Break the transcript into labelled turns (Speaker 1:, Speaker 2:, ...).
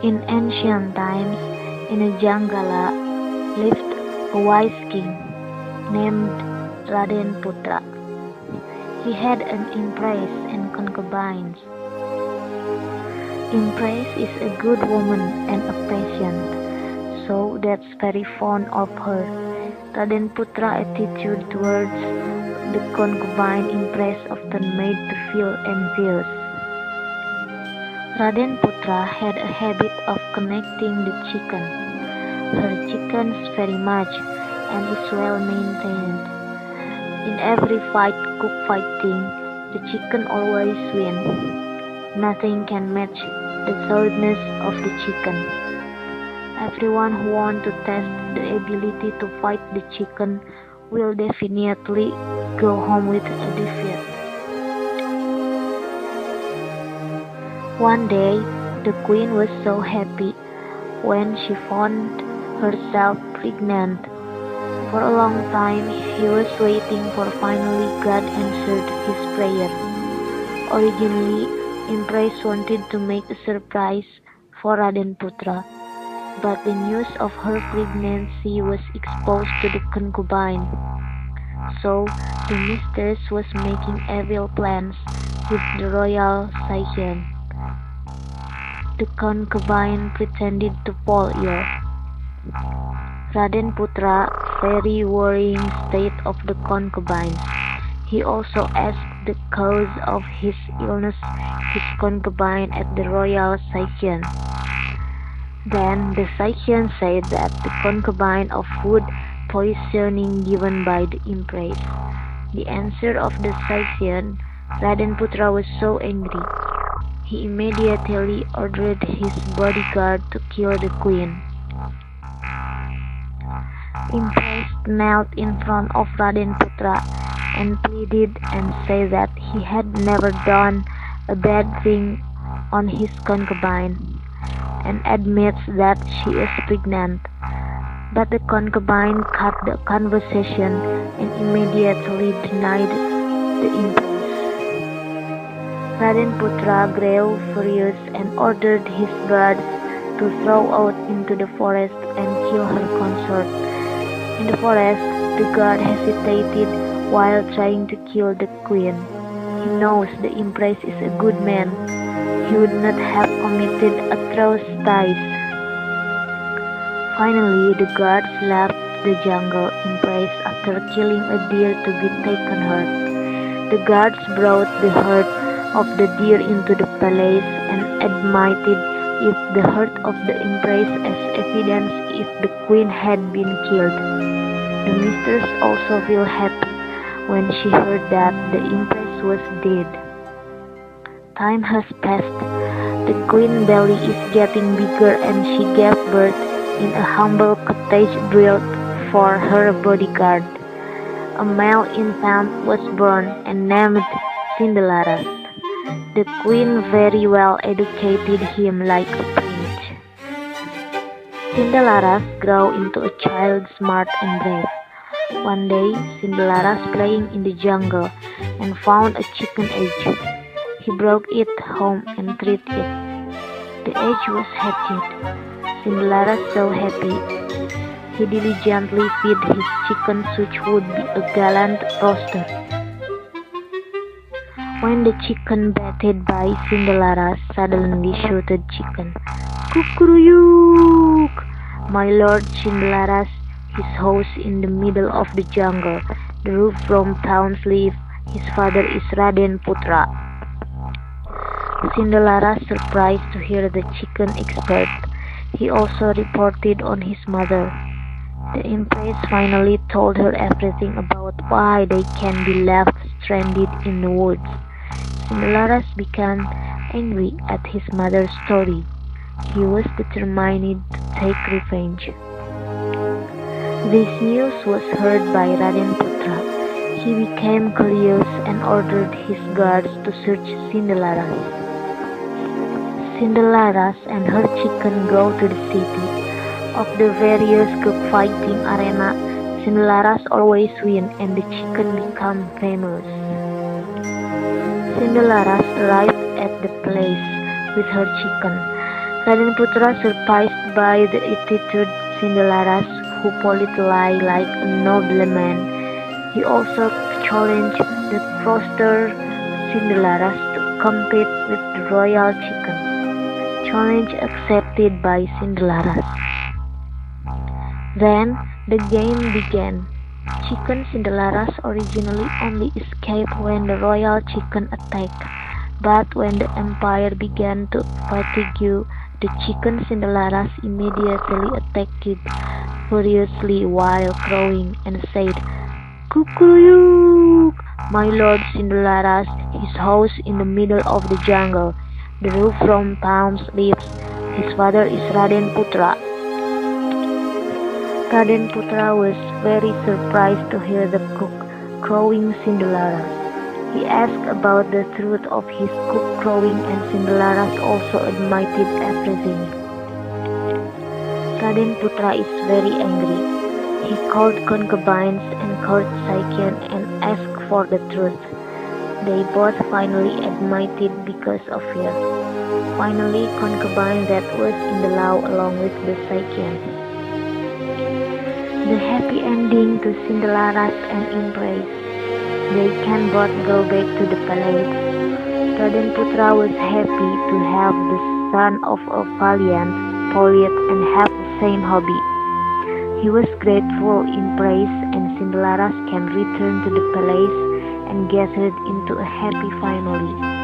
Speaker 1: In ancient times, in a jangala lived a wise king named Raden Putra. He had an empress and concubines. Empress is a good woman and a patient, so that's very fond of her. Raden Putra attitude towards the concubine empress often made to feel envious. Raden Putra had a habit of connecting the chicken, her chickens very much, and is well maintained. In every cockfighting, the chicken always wins. Nothing can match the soundness of the chicken. Everyone who wants to test the ability to fight the chicken will definitely go home with a defeat. One day, the queen was so happy when she found herself pregnant. For a long time, he was waiting for finally God answered his prayer. Originally, Empress wanted to make a surprise for Raden Putra, but the news of her pregnancy was exposed to the concubine. So, the mistress was making evil plans with the royal Saiyan. The concubine pretended to fall ill. Raden Putra very worrying state of the concubine. He also asked the cause of his illness his concubine at the royal Saiyan. Then the Saiyan said that the concubine of food poisoning given by the empress. The answer of the Saiyan, Raden Putra was so angry. He immediately ordered his bodyguard to kill the queen. Empress knelt in front of Raden Putra and pleaded and said that he had never done a bad thing on his concubine, and admits that she is pregnant. But the concubine cut the conversation and immediately denied the empress. Raden Putra grew furious and ordered his guards to throw out into the forest and kill her consort. In the forest, the guard hesitated while trying to kill the queen. He knows the empress is a good man. He would not have committed atrocities. Finally, the guards left the jungle empress after killing a deer to be taken herd. The guards brought the herd of the deer into the palace and admitted if the herd of the empress as evidence if the queen had been killed. The mistress also feel happy when she heard that the empress was dead. Time has passed. The queen belly is getting bigger and she gave birth in a humble cottage built for her bodyguard. A male infant was born and named Cindelaras. The queen very well educated him like a prince. Cindelaras grew into a child smart and brave. One day, Cindelaras playing in the jungle and found a chicken egg. He brought it home and treated it. The egg was hatched. Cindelaras so happy. He diligently fed his chickens, which would be a gallant roaster. When the chicken batted by, Cindelaras suddenly shouted chicken, "Kukuruyuk!" My lord Cindelaras, his house in the middle of the jungle, the roof from town's leaf, his father is Raden Putra. Cindelaras surprised to hear the chicken expert. He also reported on his mother. The empress finally told her everything about why they can be left stranded in the woods. Cindelaras became angry at his mother's story. He was determined to take revenge. This news was heard by Raden Putra. He became curious and ordered his guards to search Cindelaras. Cindelaras and her chicken go to the city. Of the various cockfighting arena, Cindelaras always win and the chicken become famous. Cindelaras arrived at the place with her chicken. Raden Putra, surprised by the attitude Cindelaras, who politely lied like a nobleman, he also challenged the foster Cindelaras to compete with the royal chicken. Challenge accepted by Cindelaras. Then the game began. Chicken Cindelaras originally only escaped when the royal chicken attacked, but when the empire began to fatigue, the chicken Cindelaras immediately attacked furiously while crowing and said, "Kukuyuk! My lord Cindelaras, his house in the middle of the jungle, the roof from palm leaves. His father is Raden Putra." Raden Putra was very surprised to hear the crowing Cindelaras. He asked about the truth of his cook crowing, and Cindelaras also admitted everything. Raden Putra is very angry. He called concubines and court Saikian and asked for the truth. They both finally admitted because of fear. Finally, concubine that was in the law along with the Saikian. The happy ending to Cindelaras and Empress. They can both go back to the palace. Raden Putra was happy to have the son of a valiant poet and have the same hobby. He was grateful Empress and Cindelaras can return to the palace and gathered into a happy family.